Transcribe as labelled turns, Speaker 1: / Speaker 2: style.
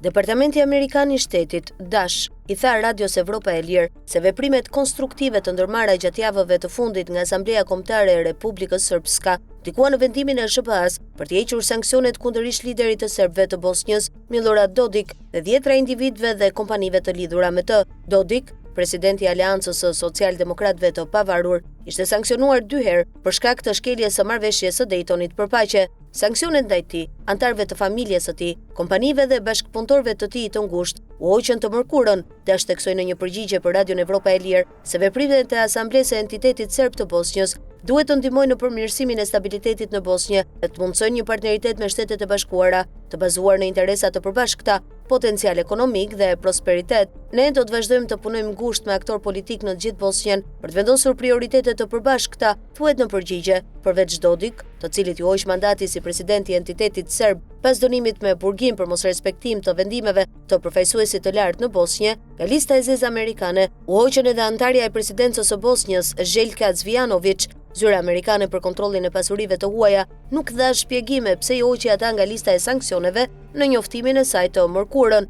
Speaker 1: Departamenti Amerikan i Shtetit, DASH, i tha Radios Evropa e Lirë se veprimet konstruktive të ndërmarra gjatë javëve të fundit nga Asambleja Kombëtare e Republikës Srpska ndikuan në vendimin e SBA-s për të hequr sanksionet kundër ish-liderit të serbëve të Bosnjës, Milorad Dodik, dhe 10 individëve dhe kompanive të lidhura me të. Dodik, presidenti i Aleancës së Social-Demokratëve të Pavarur, ishte sanksionuar 2 herë për shkak të shkeljes së marrëveshjes së Daytonit për paqe. Sanksionet ndaj tij, antarëve të familjes së tij, kompanive dhe bashkëpunëtorëve të tij të ngushtë u hoqën të mërkurën, DASH theksoi në një përgjigje për Radion Evropa e Lirë se veprimet e Asamblesë së Entitetit Serb të Bosnjës duhet të ndihmojnë në përmirësimin e stabilitetit në Bosnjë dhe të mundsojnë një partneritet me Shtetet e Bashkuara, të bazuar në interesa të përbashkëta, potencial ekonomik dhe prosperitet. Ne do të vazhdojmë të punojmë ngushtë me aktor politik në gjithë Bosnjën për të vendosur prioritete të përbashkëta, thuhet në përgjigje. Përveç Dodik, të cilit ju hoq mandati si presidenti i entitetit serb pas dënimit me burgim për mosrespektim të vendimeve të përfaqësuesit të lartë në Bosnjë, nga lista e zezë amerikane u hoqën edhe antarja e presidencës së Bosnjës, Željka Zvijanović. Zyra amerikane për kontrollin e pasurive të huaja nuk dha shpjegime pse i hoqi ata nga lista e sanksioneve në njoftimin e saj të mërkurën.